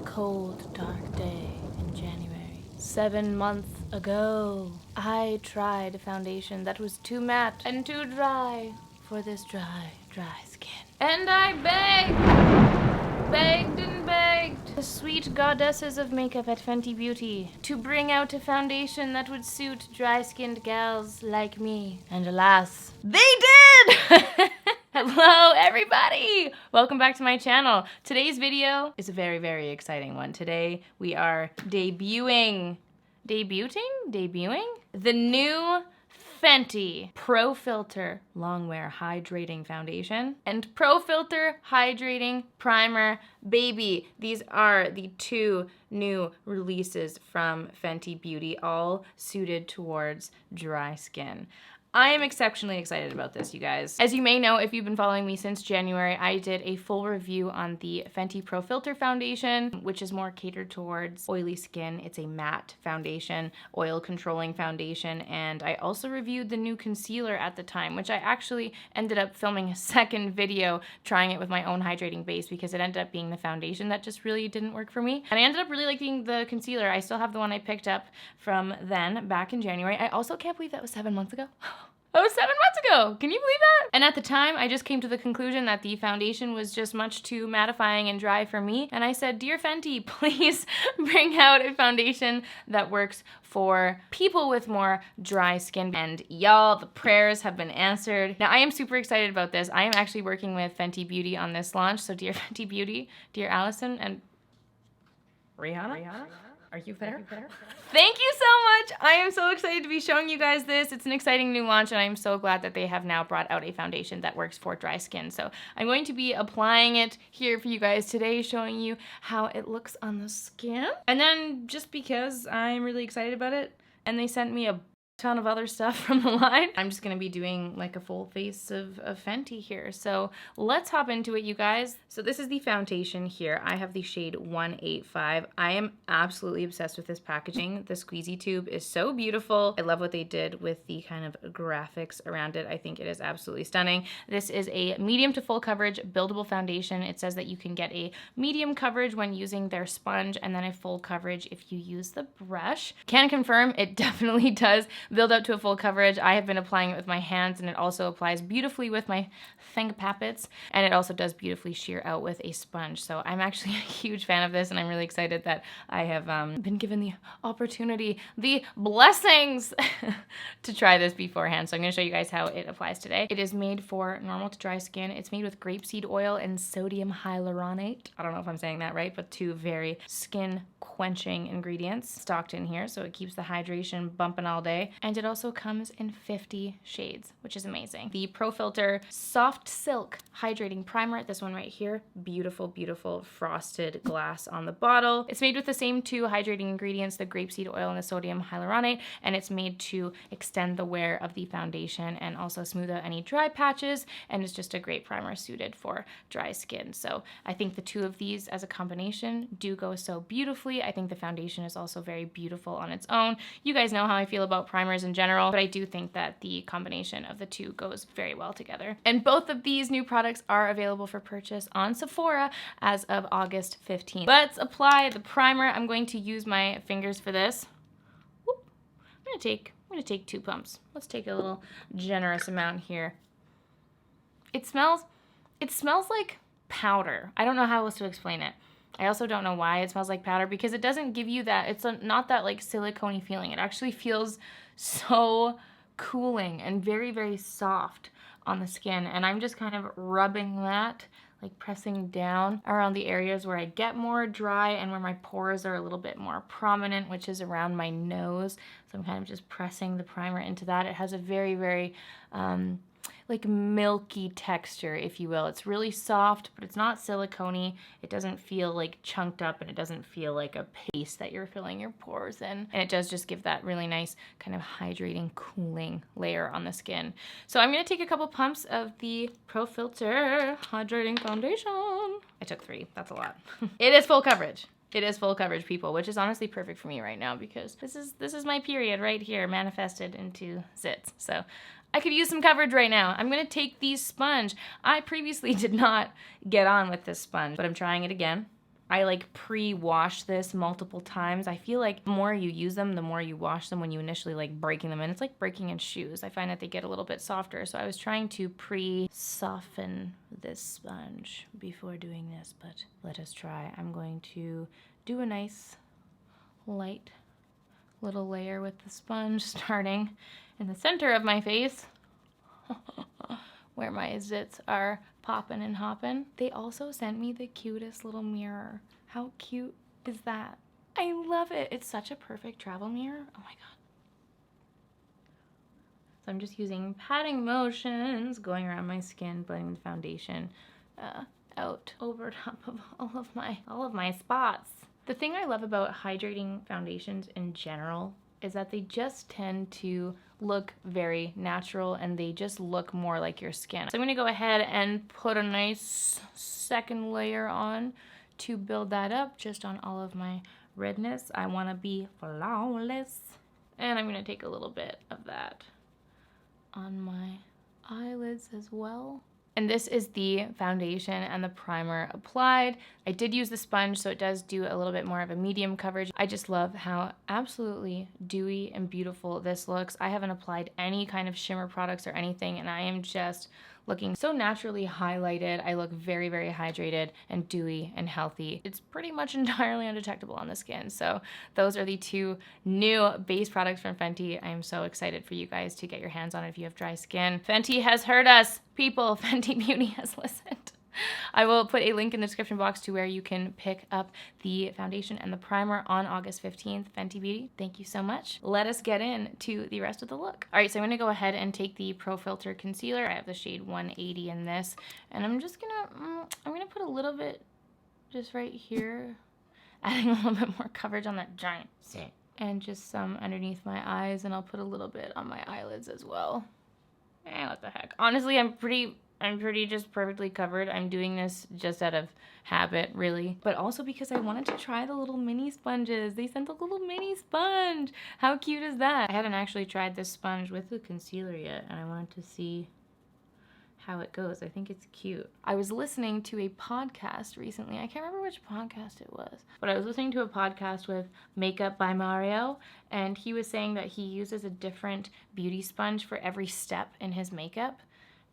cold, dark day in January. 7 months ago, I tried a foundation that was too matte and too dry for this dry skin. And I begged and begged the sweet goddesses of makeup at Fenty Beauty to bring out a foundation that would suit dry-skinned gals like me. And alas, they did! Hello, everybody! Welcome back to my channel. Today's video is a very, very exciting one. Today, we are debuting the new Fenty Pro Filt'r Longwear Hydrating Foundation and Pro Filt'r Hydrating Primer. Baby, these are the two new releases from Fenty Beauty, all suited towards dry skin. I am exceptionally excited about this, you guys. As you may know, if you've been following me since January, I did a full review on the Fenty Pro Filt'r foundation, which is more catered towards oily skin. It's a matte foundation, oil controlling foundation, and I also reviewed the new concealer at the time, which I actually ended up filming a second video trying it with my own hydrating base because it ended up being the foundation that just really didn't work for me. And I ended up really liking the concealer. I still have the one I picked up from then, back in January. I also can't believe that was 7 months ago. That was 7 months ago! Can you believe that? And at the time, I just came to the conclusion that the foundation was just much too mattifying and dry for me. And I said, dear Fenty, please bring out a foundation that works for people with more dry skin. And y'all, the prayers have been answered. Now, I am super excited about this. I am actually working with Fenty Beauty on this launch. So dear Fenty Beauty, dear Allison, and Rihanna? Are you there? Thank you so much! I am so excited to be showing you guys this. It's an exciting new launch, and I'm so glad that they have now brought out a foundation that works for dry skin. So I'm going to be applying it here for you guys today, showing you how it looks on the skin. And then just because I'm really excited about it, and they sent me a ton of other stuff from the line, I'm just gonna be doing like a full face of Fenty here. So let's hop into it, you guys. So this is the foundation here. I have the shade 185. I am absolutely obsessed with this packaging. The squeezy tube is so beautiful. I love what they did with the kind of graphics around it. I think it is absolutely stunning. This is a medium to full coverage buildable foundation. It says that you can get a medium coverage when using their sponge and then a full coverage if you use the brush. Can confirm it definitely does build up to a full coverage. I have been applying it with my hands, and it also applies beautifully with my fingerpappets, and it also does beautifully sheer out with a sponge. So I'm actually a huge fan of this, and I'm really excited that I have been given the opportunity, the blessings to try this beforehand. So I'm going to show you guys how it applies today. It is made for normal to dry skin. It's made with grapeseed oil and sodium hyaluronate. I don't know if I'm saying that right, but two very skin quenching ingredients stocked in here, so it keeps the hydration bumping all day. And it also comes in 50 shades, which is amazing. The Pro Filt'r Soft Silk Hydrating Primer, this one right here, beautiful, beautiful frosted glass on the bottle. It's made with the same two hydrating ingredients, the grapeseed oil and the sodium hyaluronate, and it's made to extend the wear of the foundation and also smooth out any dry patches, and it's just a great primer suited for dry skin. So I think the two of these as a combination do go so beautifully. I think the foundation is also very beautiful on its own. You guys know how I feel about primers in general, but I do think that the combination of the two goes very well together. And both of these new products are available for purchase on Sephora as of August 15th. Let's apply the primer. I'm going to use my fingers for this. Whoop. I'm gonna take 2 pumps. Let's take a little generous amount here. It smells like powder. I don't know how else to explain it. I also don't know why it smells like powder, because it doesn't give you that, it's not that like silicone-y feeling. It actually feels so cooling and very, very soft on the skin. And I'm just kind of rubbing that, like pressing down around the areas where I get more dry and where my pores are a little bit more prominent, which is around my nose. So I'm kind of just pressing the primer into that. It has a very, very like milky texture, if you will. It's really soft, but it's not silicone-y. It doesn't feel like chunked up, and it doesn't feel like a paste that you're filling your pores in. And it does just give that really nice kind of hydrating, cooling layer on the skin. So I'm gonna take a couple pumps of the Pro Filt'r Hydrating Foundation. I took 3, that's a lot. It is full coverage. It is full coverage, people, which is honestly perfect for me right now because this is my period right here manifested into zits. So I could use some coverage right now. I'm gonna take these sponge. I previously did not get on with this sponge, but I'm trying it again. I like pre-wash this multiple times. I feel like the more you use them, the more you wash them when you initially like breaking them in. It's like breaking in shoes. I find that they get a little bit softer. So I was trying to pre-soften this sponge before doing this, but let us try. I'm going to do a nice light little layer with the sponge starting in the center of my face where my zits are popping and hopping. They also sent me the cutest little mirror. How cute is that? I love it. It's such a perfect travel mirror. Oh my God. So I'm just using patting motions, going around my skin, blending the foundation out over top of all of my spots. The thing I love about hydrating foundations in general is that they just tend to look very natural and they just look more like your skin. So I'm gonna go ahead and put a nice second layer on to build that up just on all of my redness. I wanna be flawless. And I'm gonna take a little bit of that on my eyelids as well. And this is the foundation and the primer applied. I did use the sponge, so it does do a little bit more of a medium coverage. I just love how absolutely dewy and beautiful this looks. I haven't applied any kind of shimmer products or anything, and I am just looking so naturally highlighted. I look very, very hydrated and dewy and healthy. It's pretty much entirely undetectable on the skin. So those are the two new base products from Fenty. I am so excited for you guys to get your hands on it if you have dry skin. Fenty has heard us, people. Fenty Beauty has listened. I will put a link in the description box to where you can pick up the foundation and the primer on August 15th. Fenty Beauty, thank you so much. Let us get into the rest of the look. All right, so I'm gonna go ahead and take the Pro Filt'r concealer. I have the shade 180 in this, and I'm just gonna, I'm gonna put a little bit just right here, adding a little bit more coverage on that giant C. And just some underneath my eyes, and I'll put a little bit on my eyelids as well. What the heck? Honestly, I'm pretty just perfectly covered. I'm doing this just out of habit, really. But also because I wanted to try the little mini sponges. They sent a little mini sponge. How cute is that? I hadn't actually tried this sponge with the concealer yet, and I wanted to see how it goes. I think it's cute. I was listening to a podcast recently. I can't remember which podcast it was, but I was listening to a podcast with Makeup by Mario, and he was saying that he uses a different beauty sponge for every step in his makeup.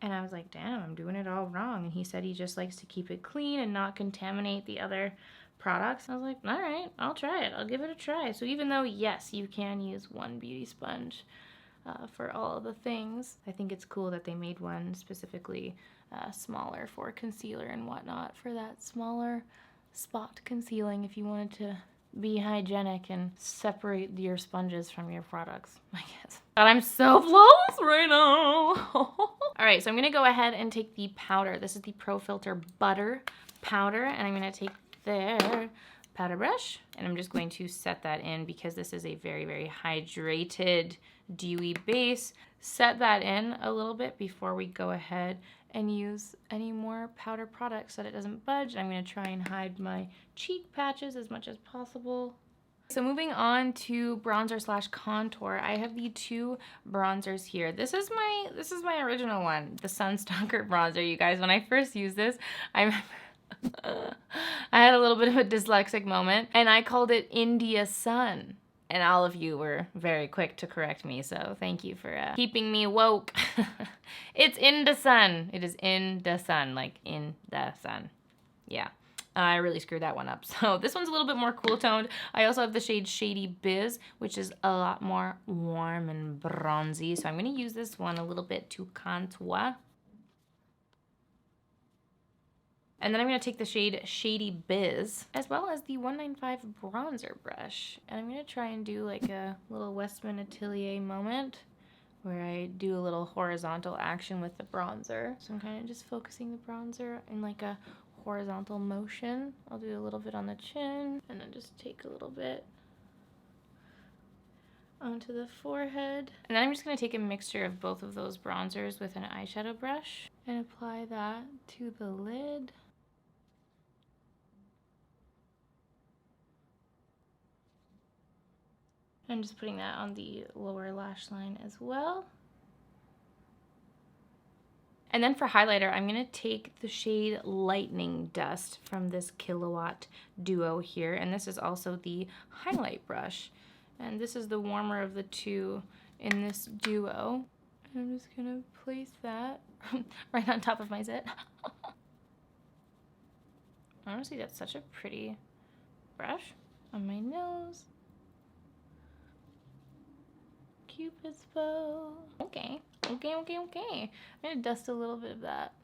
And I was like, damn, I'm doing it all wrong. And he said he just likes to keep it clean and not contaminate the other products. I was like, all right, I'll try it. I'll give it a try. So even though, yes, you can use one beauty sponge for all of the things, I think it's cool that they made one specifically smaller for concealer and whatnot, for that smaller spot concealing if you wanted to be hygienic and separate your sponges from your products, I guess. But I'm so flawless right now. All right, so I'm gonna go ahead and take the powder. This is the Pro Filt'r Butter Powder, and I'm gonna take their powder brush, and I'm just going to set that in because this is a very, very hydrated, dewy base. Set that in a little bit before we go ahead and use any more powder products so that it doesn't budge. I'm gonna try and hide my cheek patches as much as possible. So moving on to bronzer slash contour, I have the two bronzers here. This is my original one, the Stalk'r bronzer, you guys. When I first used this, I had a little bit of a dyslexic moment, and I called it India Sun. And all of you were very quick to correct me, so thank you for keeping me woke. It's in the sun. It is in the sun, like in the sun. Yeah, I really screwed that one up. So this one's a little bit more cool toned. I also have the shade Shady Biz, which is a lot more warm and bronzy. So I'm gonna use this one a little bit to contour. And then I'm going to take the shade Shady Biz, as well as the 195 bronzer brush. And I'm going to try and do like a little Westman Atelier moment where I do a little horizontal action with the bronzer. So I'm kind of just focusing the bronzer in like a horizontal motion. I'll do a little bit on the chin, and then just take a little bit onto the forehead. And then I'm just going to take a mixture of both of those bronzers with an eyeshadow brush and apply that to the lid. I'm just putting that on the lower lash line as well. And then for highlighter, I'm gonna take the shade Lightning Dust from this Killawatt duo here. And this is also the highlight brush. And this is the warmer of the two in this duo. I'm just gonna place that right on top of my zit. Honestly, that's such a pretty brush on my nose. Cupid's bow. Okay. I'm gonna dust a little bit of that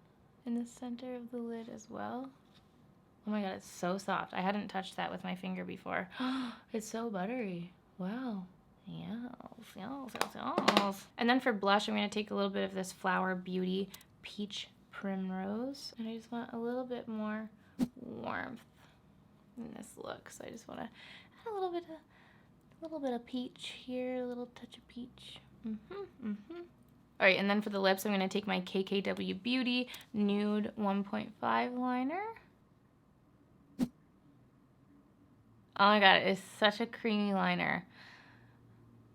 in the center of the lid as well. Oh my god, it's so soft. I hadn't touched that with my finger before. It's so buttery. Wow. Yes. And then for blush, I'm gonna take a little bit of this Flower Beauty Peach Primrose. And I just want a little bit more warmth in this look. So I just wanna add a little bit of peach here, a little touch of peach. All right, and then for the lips, I'm gonna take my KKW Beauty Nude 1.5 liner. Oh my god, it's such a creamy liner.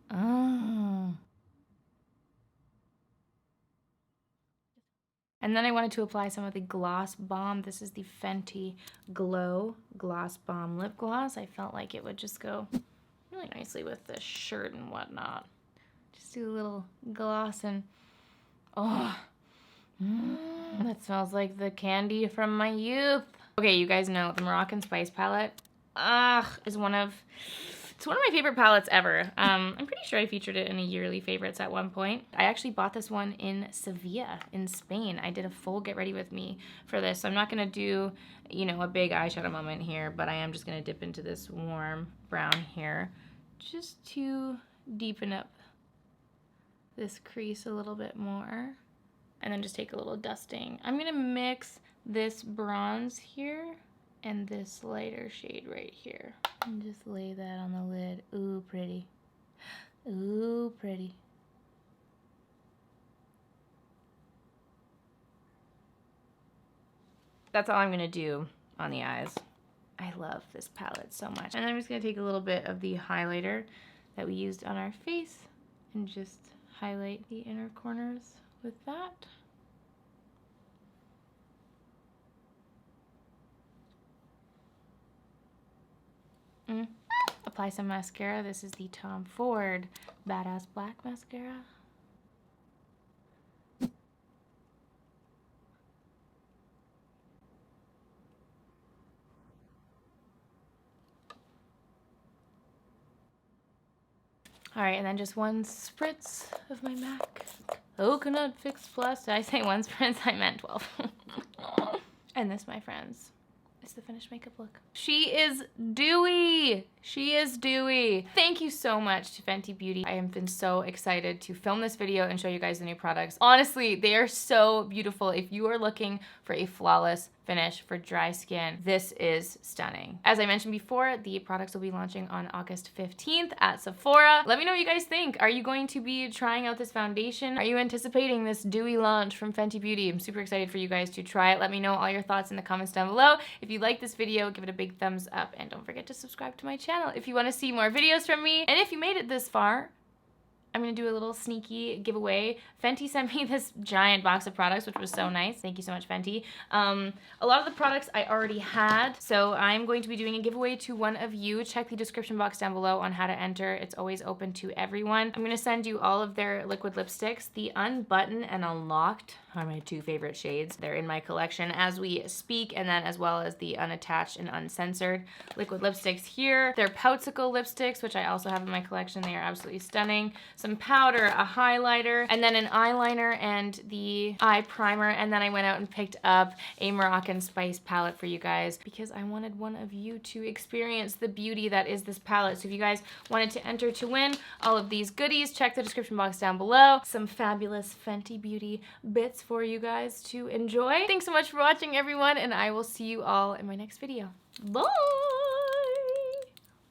Oh. And then I wanted to apply some of the Gloss Balm. This is the Fenty Glow Gloss Balm Lip Gloss. I felt like it would just go really nicely with this shirt and whatnot. Just do a little gloss and that smells like the candy from my youth. Okay, you guys know the Moroccan Spice palette is one of my favorite palettes ever. I'm pretty sure I featured it in a yearly favorites at one point. I actually bought this one in Sevilla in Spain. I did a full get ready with me for this. So I'm not gonna do, a big eyeshadow moment here, but I am just gonna dip into this warm brown here just to deepen up this crease a little bit more. And then just take a little dusting. I'm gonna mix this bronze here and this lighter shade right here. And just lay that on the lid. Ooh, pretty. Ooh, pretty. That's all I'm gonna do on the eyes. I love this palette so much. And then I'm just gonna take a little bit of the highlighter that we used on our face and just highlight the inner corners with that. Apply some mascara. This is the Tom Ford Badass Black Mascara. All right, and then just one spritz of my MAC Coconut Fix Plus. Did I say one spritz? I meant 12. And this, my friends, is the finished makeup look. She is dewy. She is dewy. Thank you so much to Fenty Beauty. I have been so excited to film this video and show you guys the new products. Honestly, they are so beautiful. If you are looking for a flawless finish for dry skin, this is stunning. As I mentioned before, the products will be launching on August 15th at Sephora. Let me know what you guys think. Are you going to be trying out this foundation? Are you anticipating this dewy launch from Fenty Beauty? I'm super excited for you guys to try it. Let me know all your thoughts in the comments down below. If you like this video, give it a big thumbs up and don't forget to subscribe to my channel if you want to see more videos from me. And if you made it this far, I'm gonna do a little sneaky giveaway. Fenty sent me this giant box of products, which was so nice. Thank you so much, Fenty. A lot of the products I already had, so I'm going to be doing a giveaway to one of you. Check the description box down below on how to enter. It's always open to everyone. I'm gonna send you all of their liquid lipsticks. The Unbutton and Unlocked are my two favorite shades. They're in my collection as we speak, and then as well as the Unattached and Uncensored liquid lipsticks here. They're Poutsicle lipsticks, which I also have in my collection. They are absolutely stunning. Some powder, a highlighter, and then an eyeliner and the eye primer. And then I went out and picked up a Moroccan Spice palette for you guys because I wanted one of you to experience the beauty that is this palette. So if you guys wanted to enter to win all of these goodies, check the description box down below. Some fabulous Fenty Beauty bits for you guys to enjoy. Thanks so much for watching, everyone, and I will see you all in my next video. Bye!